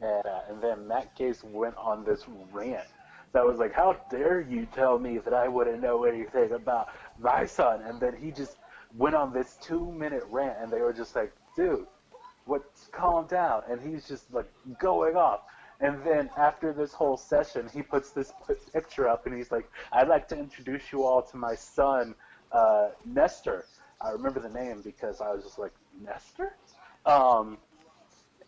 And then Matt Gates went on this rant that was like, "How dare you tell me that I wouldn't know anything about my son?" And then he just went on this 2 minute rant, and they were just like, "Dude, what? Calm down." And he's just like going off. And then after this whole session, he puts this picture up, and he's like, "I'd like to introduce you all to my son, Nestor." I remember the name because I was just like, Nestor? Um,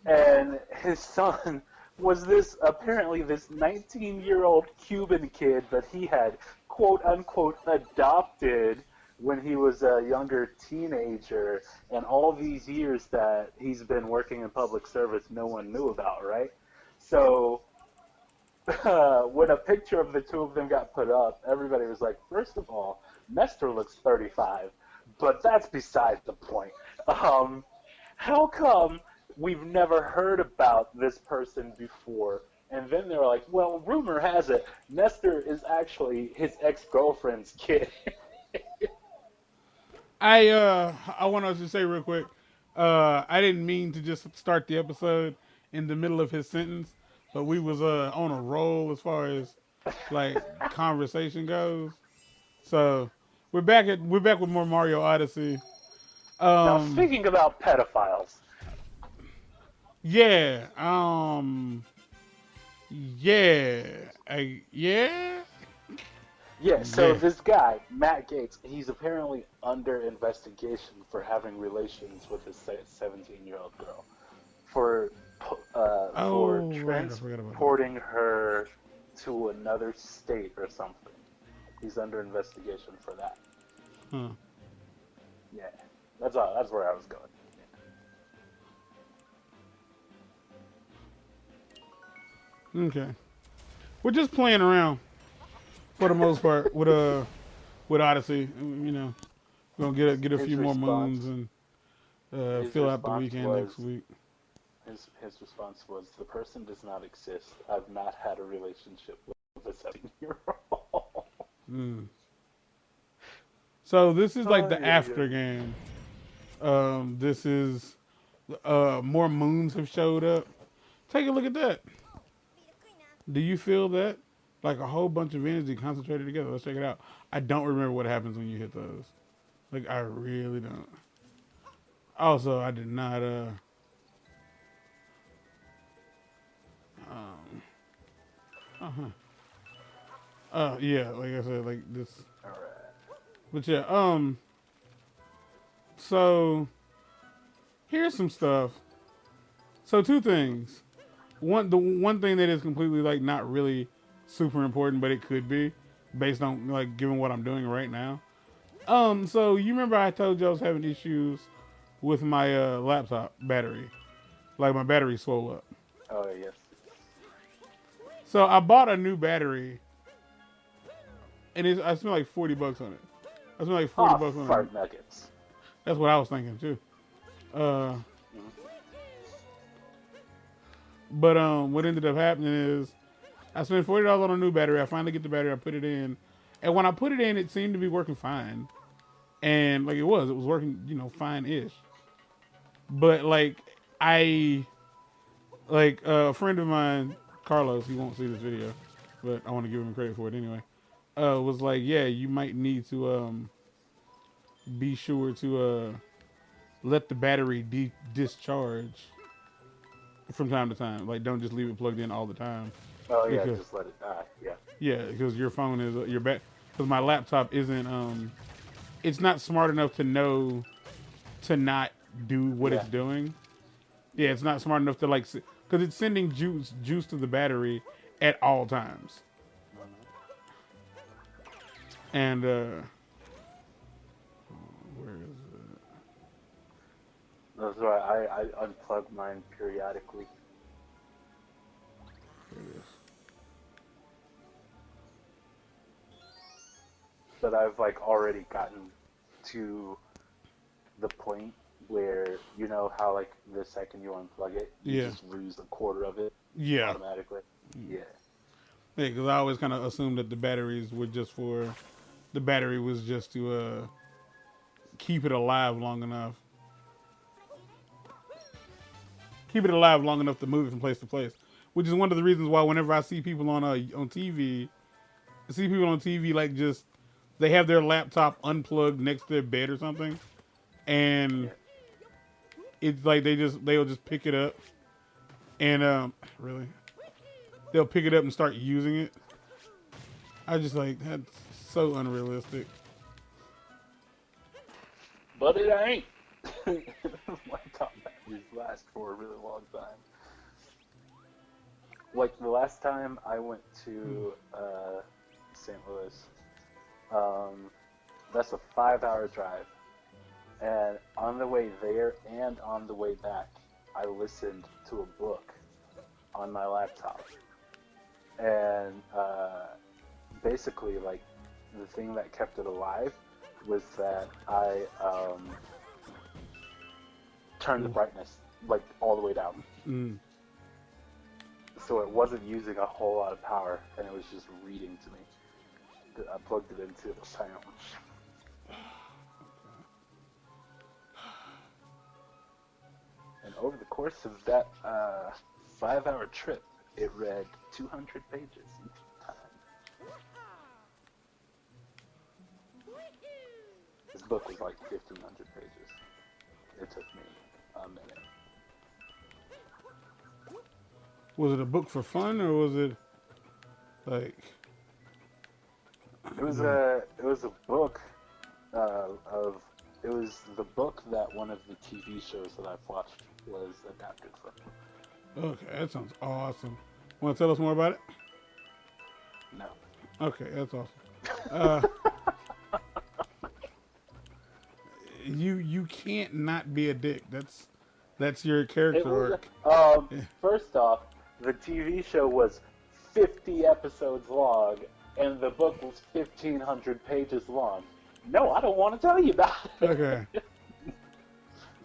and his son was this apparently this 19-year-old Cuban kid that he had quote unquote adopted when he was a younger teenager, and all these years that he's been working in public service no one knew about, right? So when a picture of the two of them got put up, everybody was like, first of all, Nestor looks 35, but that's beside the point. Um, how come we've never heard about this person before? And then they were like, well, rumor has it, Nestor is actually his ex-girlfriend's kid. I want to just say real quick. I didn't mean to just start the episode in the middle of his sentence, but we was on a roll as far as like conversation goes. So we're back with more Mario Odyssey. Now, Um, speaking about pedophiles, yeah. Yeah. Yeah. yeah, so Yeah. this guy, Matt Gates, he's apparently under investigation for having relations with his 17-year-old girl. For for Oh right, I forgot about that. transporting her to another state or something. He's under investigation for that. Huh. Yeah, that's all. That's where I was going. Okay. We're just playing around for the most part with Odyssey. You know, we're gonna get a His few more moons response, and his fill out the response weekend next was, week. his response was, the person does not exist. I've not had a relationship with a 17-year-old. Mm. So this is like Oh the yeah, yeah. after game. This is more moons have showed up. Take a look at that. Do you feel that? Like a whole bunch of energy concentrated together. Let's check it out. I don't remember what happens when you hit those. Like I really don't. Also, I did not. Um. Uh huh. Yeah. Like I said, like this. All right. But yeah. So here's some stuff. So two things. The one thing that is completely like not really super important, but it could be based on like given what I'm doing right now. So you remember I told you I was having issues with my laptop battery, like my battery swole up. Oh yes. So I bought a new battery, and I spent like $40 on it. I spent like 40 Ah, bucks on it. fart nuggets. That's what I was thinking too. Uh, Mhm. but what ended up happening is I spent $40 on a new battery. I finally get the battery. I put it in, and when I put it in, it seemed to be working fine. And like it was working, fine-ish. But like I like a friend of mine, Carlos, he won't see this video, but I want to give him credit for it anyway. Was like, yeah, you might need to be sure to let the battery discharge from time to time. Like, don't just leave it plugged in all the time Oh yeah, because just let it die. Yeah. yeah, because your phone is your because my laptop isn't it's not smart enough to know to not do what Yeah. it's doing. Yeah, it's not smart enough to like because it's sending juice to the battery at all times. Mhm. And where is it? That's why I unplug mine periodically. There it is. But I've like already gotten to the point where you know how like the second you unplug it, you Yeah, just lose a quarter of it yeah, automatically. Yeah. yeah. Because I always kind of assumed that the battery was just to keep it alive long enough. keep it alive long enough to move it from place to place. Which is one of the reasons why whenever I see people on TV, I see people on TV like just they have their laptop unplugged next to their bed or something, and Yeah. it's like they'll just pick it up and really they'll pick it up and start using it. I just like that's so unrealistic. But it ain't. Laptop batteries last for a really long time. Like the last time I went to St. Louis, that's a 5-hour drive. And on the way there and on the way back, I listened to a book on my laptop. And basically, like, the thing that kept it alive was that I turned the brightness, like, all the way down. Mm. So it wasn't using a whole lot of power, and it was just reading to me. I plugged it into the sound. And over the course of that 5-hour trip, it read 200 pages each time. This book was like 1,500 pages. It took me a minute. Was it a book for fun or was it like? It was a book of it was the book that one of the TV shows that I've watched was adapted from. Okay, that sounds awesome. Want to tell us more about it? No. Okay, that's awesome. You can't not be a dick. That's your character arc. First off, the TV show was 50 episodes long, and the book was 1,500 pages long. No, I don't want to tell you about it. Okay.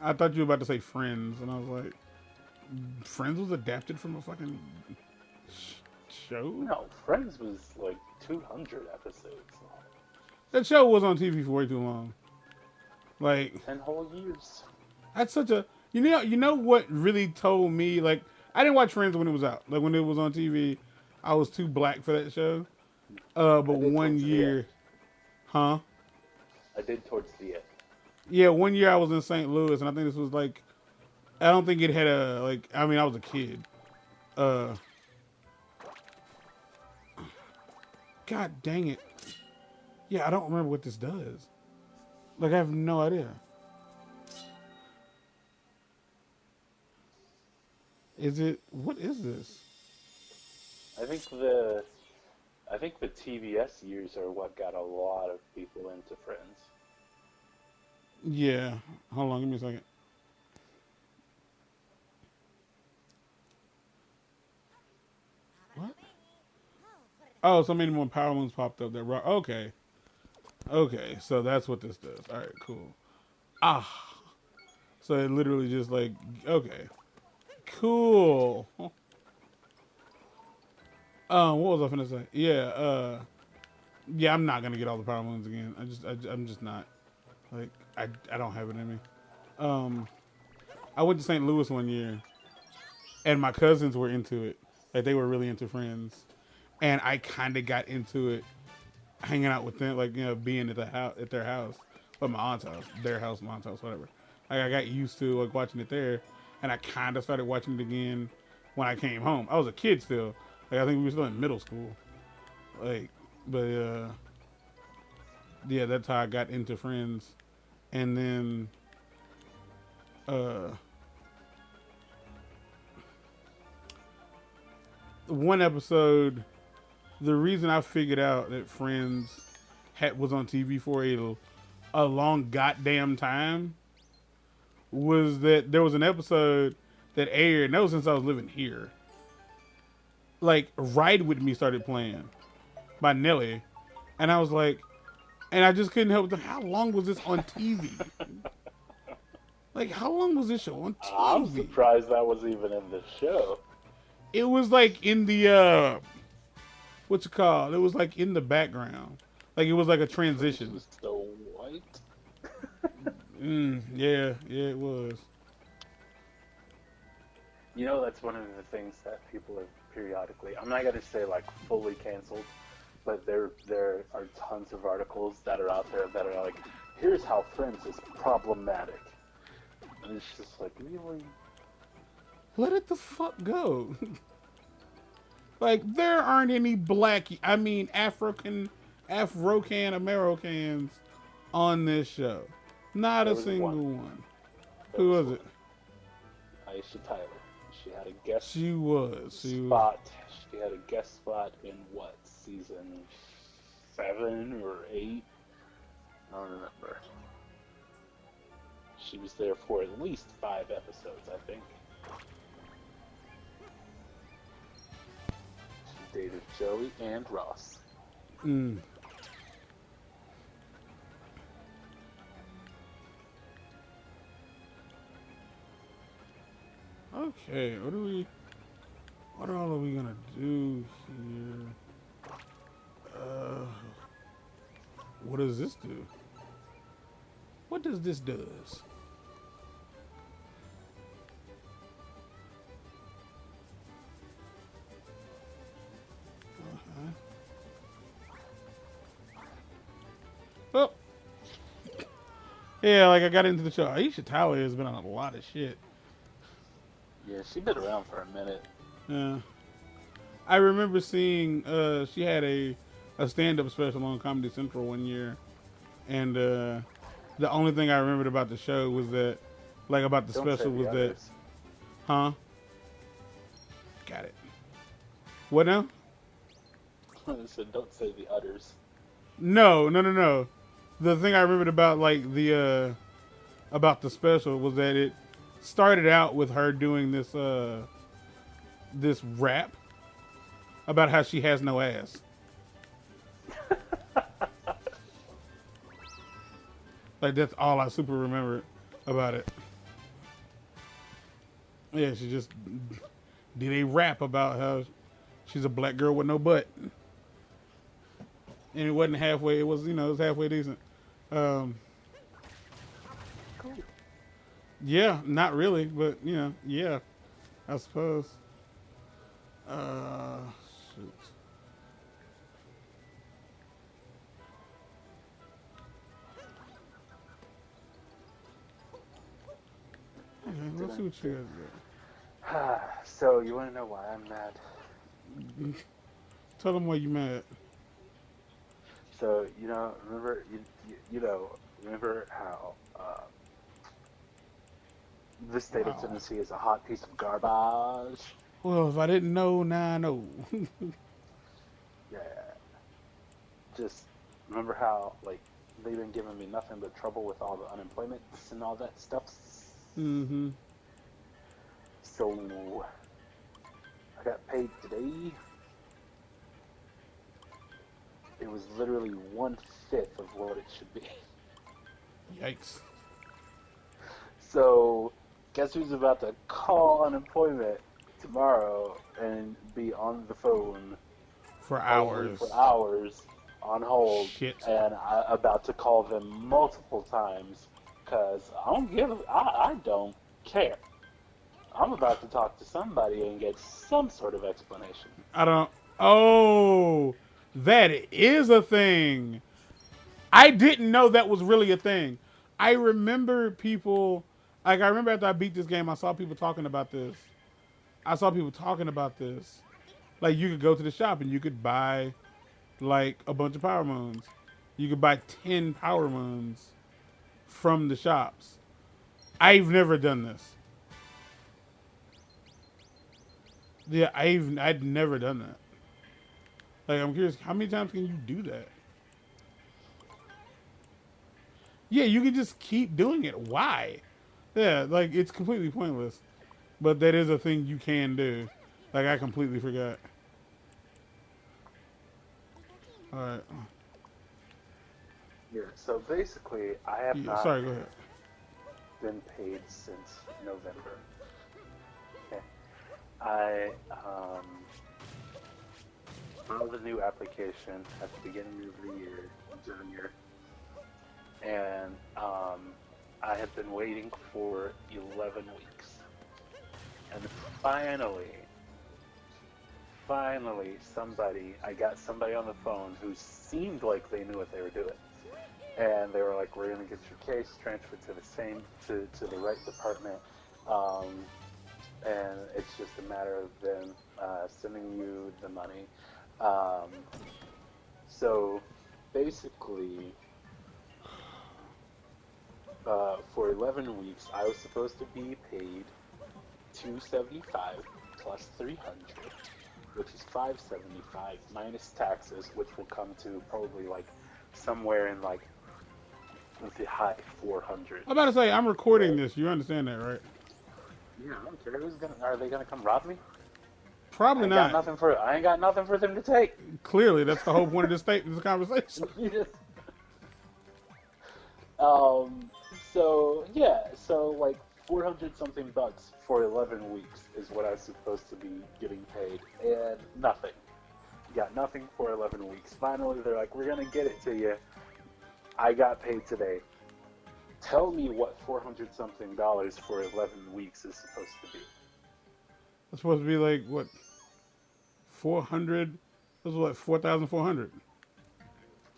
I thought you were about to say Friends, and I was like, Friends was adapted from a fucking show? No, Friends was like 200 episodes long. That show was on TV for way too long. Like 10 whole years. that's such a you know what really told me like I didn't watch Friends when it was out. Like when it was on TV, I was too black for that show. But one year, huh? I did towards the end. Yeah, one year I was in St. Louis, and I think this was like, I don't think it had a like. I mean, I was a kid. God dang it. Yeah, I don't remember what this does. Like I have no idea. Is it? What is this? I think the TBS years are what got a lot of people into Friends. Yeah. Hold on, give me a second. What? Oh, so many more power moons popped up there. Okay. Okay, so that's what this does. All right, cool. Ah. So it literally just like, okay. Cool. What was I finna say? Yeah, yeah, I'm not gonna get all the power moons again. I'm just not. Like, I don't have it in me. I went to St. Louis one year, and my cousins were into it. Like, they were really into Friends, and I kind of got into it, hanging out with them, like being at their house, or my aunt's house, their house, my aunt's house, whatever. Like, I got used to like watching it there, and I kind of started watching it again when I came home. I was a kid still. Like, I think we were still in middle school. Like, but yeah, that's how I got into Friends. And then one episode, the reason I figured out that Friends was on TV for a long goddamn time was that there was an episode that aired, and that was since I was living here. Like, Ride With Me started playing by Nelly, and I was like, and I just couldn't help how long was this on TV? Like, how long was this show on TV? I'm surprised that was even in the show. It was like in the what's it called? It was like in the background. Like it was like a transition. It was so white. Yeah, it was. That's one of the things that people have periodically. I'm not gonna say like fully canceled, but there are tons of articles that are out there that are like, here's how Friends is problematic, and it's just like, really? Let it the fuck go. Like there aren't any Afrocan Americans on this show. Not There a was one. single one. There Who was was one. it? Aisha Tyler. She had a guest She was. She was. spot. She had a guest spot in what, season 7 or 8? I don't remember. She was there for at least 5 episodes, I think. She dated Joey and Ross. Mm. Okay, what all are we gonna do here? What does this do? What does this does? Oh, yeah, like I got into the show. Aisha Tyler has been on a lot of shit. Yeah, she's been around for a minute. Yeah. I remember seeing she had a stand up special on Comedy Central one year, and the only thing I remembered about the show was that, like about the Don't say special, the was that, others. huh? Got it. What now? I said, don't say the others. No, no, no, no. The thing I remembered about like the about the special was that it started out with her doing this rap about how she has no ass. Like that's all I super remember about it. Yeah, she just did a rap about how she's a black girl with no butt, and it wasn't halfway. It was it was halfway decent. Um, Cool. yeah, not really, but yeah, I suppose. Shoot. Okay, let's see what you guys So, you want to know why I'm mad? got. Tell them why you mad. So, remember, remember how the state of Wow. Tennessee is a hot piece of garbage? Well, if I didn't know, now I know. Yeah. Just remember how, like, they've been giving me nothing but trouble with all the unemployment and all that stuff? Mm-hmm. So, I got paid today. It was literally 1/5 of what it should be. Yikes. So, guess who's about to call unemployment tomorrow and be on the phone For probably hours. for hours on hold, Shit. and about to call them multiple times because I don't care. I'm about to talk to somebody and get some sort of explanation. I don't. Oh, that is a thing. I didn't know that was really a thing. I remember people. Like I remember after I beat this game, I saw people talking about this. Like you could go to the shop and you could buy like a bunch of power moons. You could buy 10 power moons from the shops. I've never done this. Yeah, I'd never done that. Like I'm curious, how many times can you do that? Yeah, you can just keep doing it. Why? Yeah, like it's completely pointless. But that is a thing you can do. Like I completely forgot. All right. Yeah. So basically, I have Yeah, not sorry, go ahead. been paid since November. Okay. I filed a new application at the beginning of the year, junior, and I have been waiting for 11 weeks. And finally, I got somebody on the phone who seemed like they knew what they were doing. And they were like, "We're gonna get your case transferred to to the right department, um, and it's just a matter of them sending you the money." Um, so basically, for 11 weeks, I was supposed to be paid 275 plus 300, which is 575 minus taxes, which will come to probably like somewhere in like the high 400. I'm about to say, I'm recording Right? this. You understand that, right? Yeah, I don't care. Who's gonna? Are they gonna come rob me? Probably not. I ain't got nothing for them to take. Clearly, that's the whole point of this statement, this conversation. um. So yeah. So like 400 something bucks for 11 weeks is what I was supposed to be getting paid, and nothing. Got nothing for 11 weeks. Finally, they're like, "We're gonna get it to you." I got paid today. Tell me what 400 something dollars for 11 weeks is supposed to be. It's supposed to be like, what, 400? This was what, 4,400?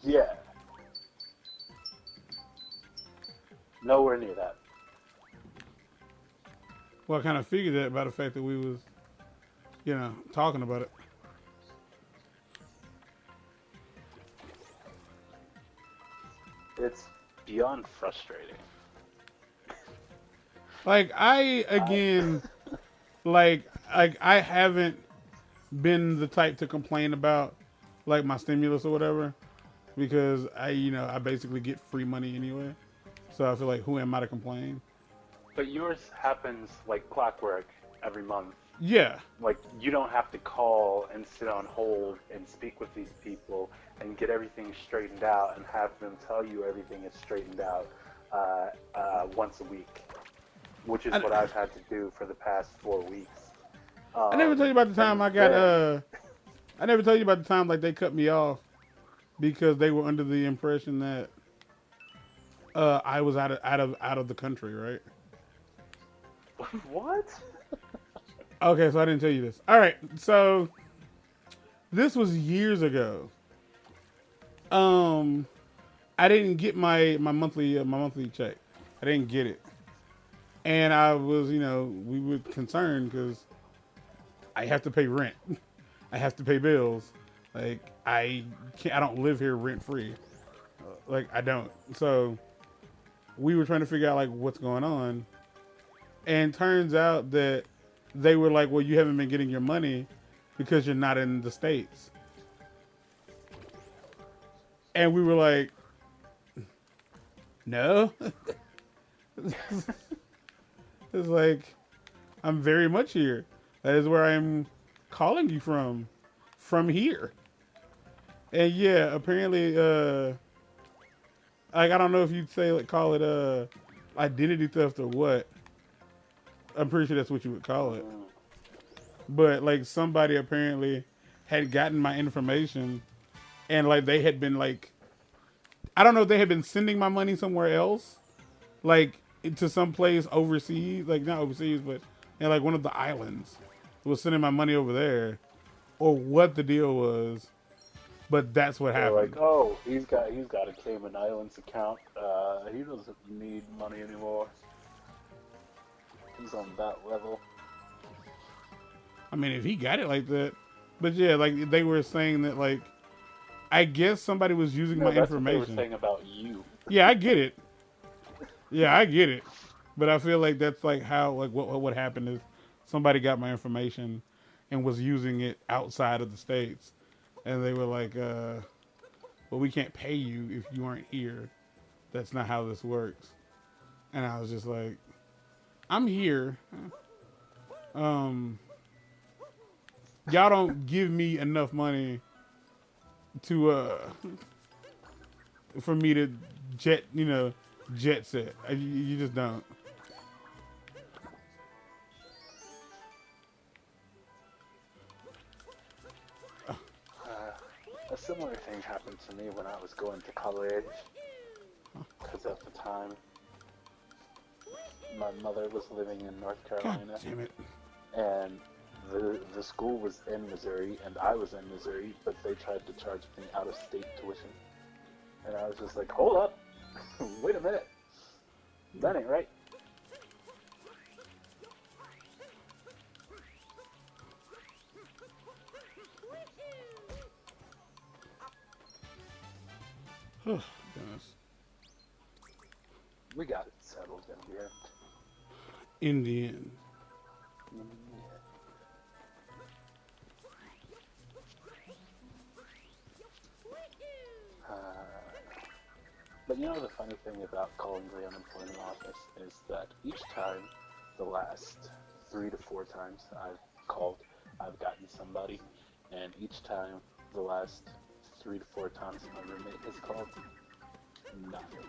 Yeah. Nowhere near that. Well, I kind of figured that by the fact that we was, talking about it. It's beyond frustrating. Like, I haven't been the type to complain about, like, my stimulus or whatever, because I basically get free money anyway. So I feel like, who am I to complain? But yours happens like clockwork every month. Yeah. Like, you don't have to call and sit on hold and speak with these people and get everything straightened out and have them tell you everything is straightened out once a week, which is what I've had to do for the past 4 weques. I never told you about the time I got, I never told you about the time, like, they cut me off because they were under the impression that I was out of the country, right? What? Okay, so I didn't tell you this. All right, so this was years ago. I didn't get my monthly check. I didn't get it, and I was, we were concerned because I have to pay rent, I have to pay bills. Like, I don't live here rent free. Like, I don't. So we were trying to figure out, like, what's going on, and turns out that they were like, "Well, you haven't been getting your money because you're not in the States." And we were like, "No." It's like, I'm very much here. That is where I'm calling you from here. And yeah, apparently, like, I don't know if you'd say, like, call it identity theft or what. I'm pretty sure that's what you would call it. But like, somebody apparently had gotten my information, and like, they had been like, I don't know if they had been sending my money somewhere else, like to some place overseas, like not overseas, but in like one of the islands, was sending my money over there, or what the deal was. But that's what They're happened. like, "Oh, he's got a Cayman Islands account. He doesn't need money anymore. He's on that level." I mean, if he got it like that. But yeah, like, they were saying that, like, I guess somebody was using my that's information. what they were saying about you. Yeah, I get it. Yeah, I get it. But I feel like that's like how, like, what happened is somebody got my information and was using it outside of the States. And they were like, well, we can't pay you if you aren't here. That's not how this works. And I was just like, I'm here. Y'all don't give me enough money to for me to jet set. You just don't. A similar thing happened to me when I was going to college, because at the time, my mother was living in North God Carolina, damn it. and the school was in Missouri, and I was in Missouri, but they tried to charge me out-of-state tuition, and I was just like, hold up, wait a minute, that ain't right. Goodness. We got it settled in the end. In the end. But you know the funny thing about calling the unemployment office is that each time, the last 3 to 4 times I've called, I've gotten somebody, and each time, the last 3 to 4 times my roommate has called, nothing.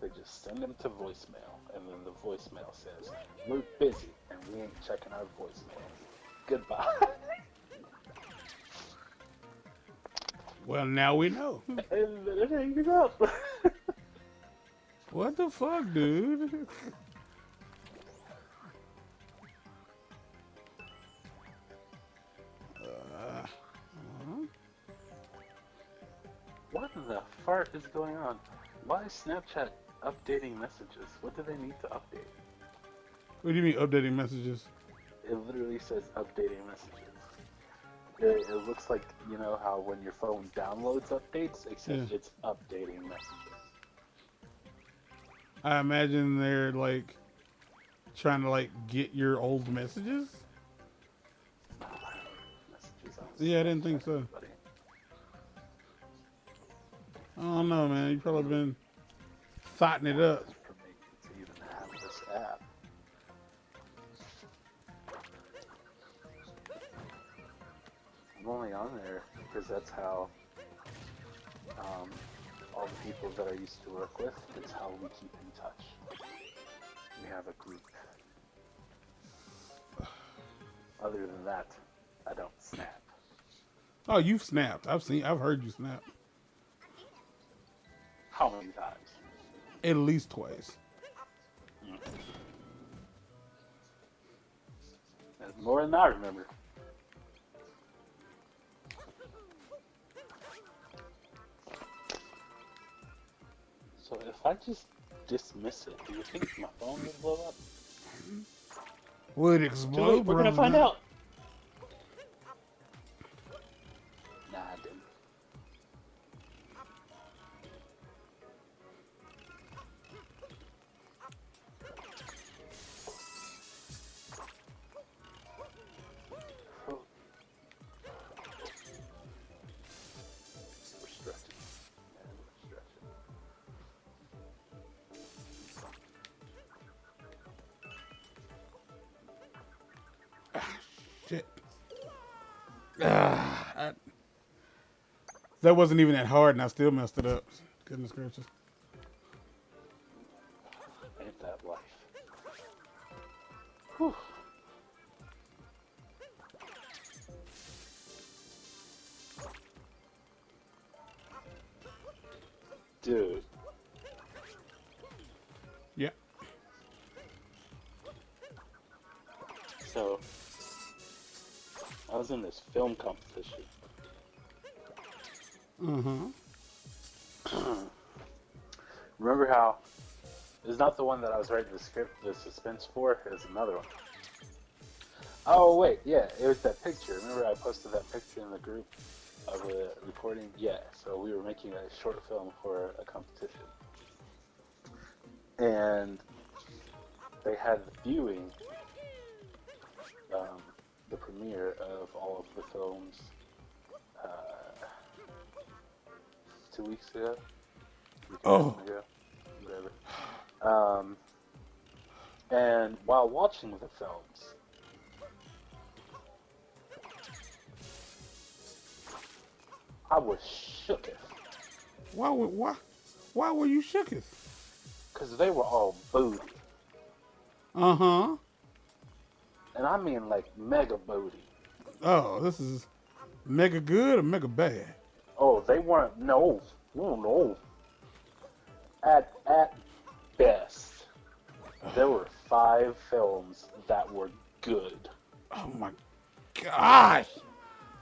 They just send them to voicemail, and then the voicemail says, we're busy, and we ain't checking our voicemail. Goodbye. Well, now we know. And then it hangs up. What the fuck, dude? What the fart is going on? Why is Snapchat updating messages? What do they need to update? What do you mean updating messages? It literally says updating messages. It looks like, you know how when your phone downloads updates, except it's updating messages. I imagine they're like trying to like get your old messages. Yeah, I didn't think so. I don't know, man. You probably been thotting it up. For me to even have this app. I'm only on there because that's how all the people that I used to work with, it's how we keep in touch. We have a group. Other than that, I don't snap. Oh, you've snapped. I've heard you snap. How many times? At least twice. That's more than I remember. So if I just dismiss it, do you think my phone will blow up? Would explode. We're gonna find out. Nah, I didn't. We're stretching. Yeah, we're stretching. Shit. That wasn't even that hard, and I still messed it up. Goodness gracious. Ain't that life? Whew. Dude. Yeah. So, I was in this film competition. Remember how it's not the one that I was writing the script, the suspense for? It was another one. Oh wait, yeah, it was that picture. Remember I posted that picture in the group of the recording? Yeah, so we were making a short film for a competition. And they had the viewing, the premiere of all of the films 2 weeks ago. Oh. Ago, whatever. And while watching the films, I was shooketh. Why were you shooketh? Because they were all booty. Uh-huh. And I mean like mega booty. Oh, this is mega good or mega bad? Oh, they weren't, no. No. At best. there were 5 films that were good. Oh my gosh.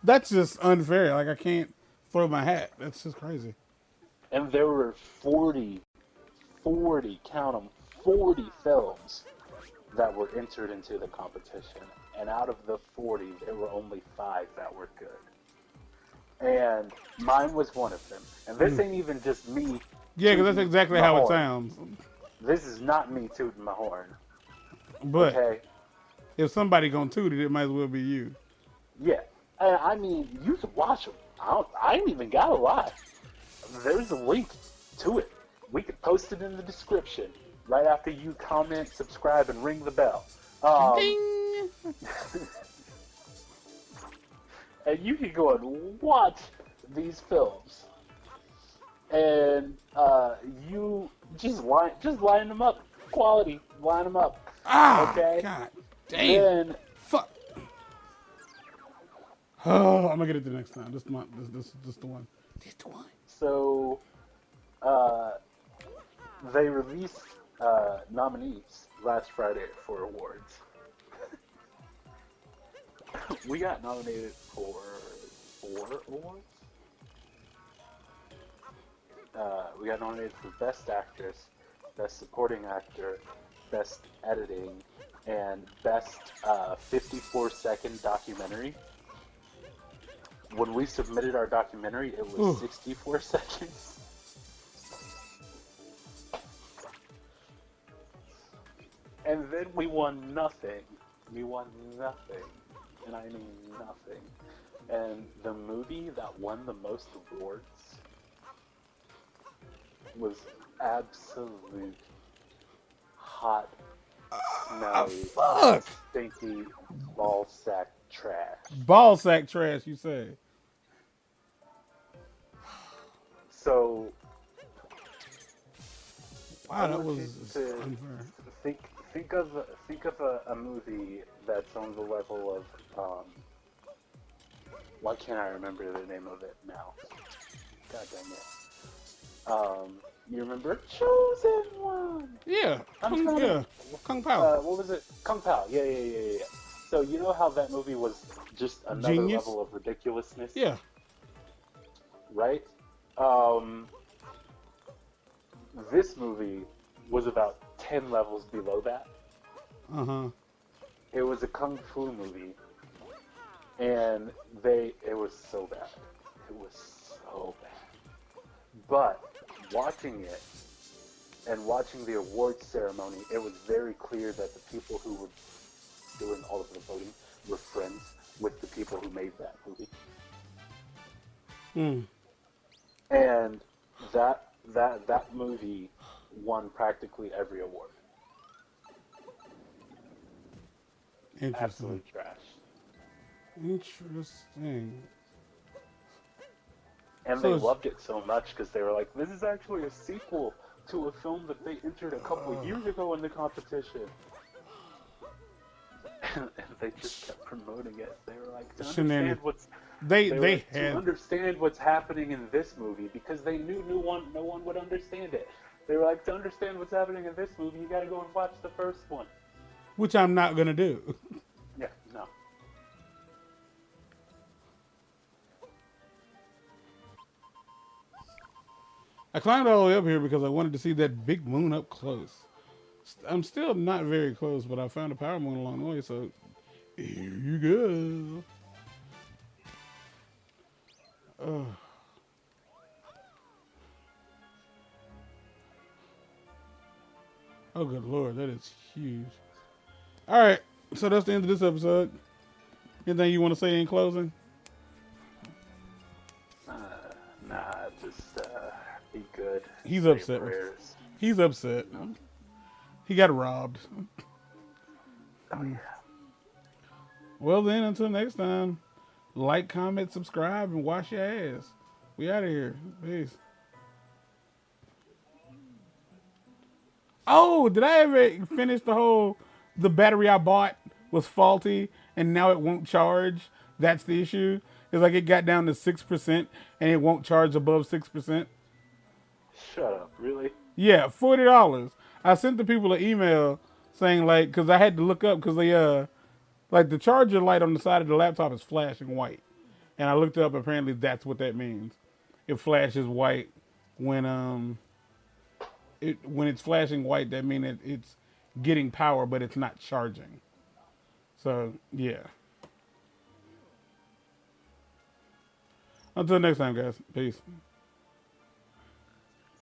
That's just unfair. Like I can't throw my hat. That's just crazy. And there were 40, count them, 40 films that were entered into the competition. And out of the 40, there were only 5 that were good. And mine was one of them. And this ain't even just me. Yeah, because that's exactly how it sounds. This is not me tooting my horn. But okay? If somebody gonna toot it, it might as well be you. Yeah. I mean, you can watch them. I ain't even gotta lie. There's a link to it. We can post it in the description right after you comment, subscribe, and ring the bell. Ding! And you can go and watch these films, and you just line them up, quality, line them up. Okay. God damn. Then, fuck. Oh, I'm gonna get it the next time. This the one. This the one. So, they released nominees last Friday for awards. We got nominated for 4 awards. We got nominated for Best Actress, Best Supporting Actor, Best Editing, and Best 54-second documentary. When we submitted our documentary, it was 64 seconds. And then we won nothing. We won nothing. And I mean nothing. And the movie that won the most awards was absolute hot, smelly, stinky ball sack trash. Ball sack trash, you say? So, wow, that was unfair. Think of a movie that's on the level of why can't I remember the name of it now? God dang it. You remember Chosen One? Yeah. Kung Pao. What was it? Kung Pao. Yeah. So you know how that movie was just another Genius. level of ridiculousness? Yeah. Right? This movie was about 10 levels below that. Uh-huh. It was a kung fu movie, and it was so bad. It was so bad. But watching it and watching the awards ceremony, it was very clear that the people who were doing all of the voting were friends with the people who made that movie. And that movie won practically every award. Interesting. Absolute trash. Interesting. And they loved it so much because they were like, this is actually a sequel to a film that they entered a couple of years ago in the competition. And they just kept promoting it. They were like, to understand what's happening in this movie, because they knew no one would understand it. They were like, to understand what's happening in this movie, you gotta go and watch the first one. Which I'm not gonna do. Yeah, no. I climbed all the way up here because I wanted to see that big moon up close. I'm still not very close, but I found a power moon along the way, so here you go. Oh, good Lord, that is huge. All right, so that's the end of this episode. Anything you want to say in closing? Nah, just be good. He's upset. He's upset. He got robbed. Oh, yeah. Well, then, until next time, like, comment, subscribe, and wash your ass. We out of here. Peace. Oh, did I ever finish the battery I bought was faulty and now it won't charge? That's the issue. It's like it got down to 6% and it won't charge above 6%. Shut up, really? Yeah, $40. I sent the people an email saying like, because I had to look up because they like the charger light on the side of the laptop is flashing white, and I looked it up. Apparently, that's what that means. It flashes white when when it's flashing white. That means it's getting power, but it's not charging. So yeah. Until next time, guys. Peace.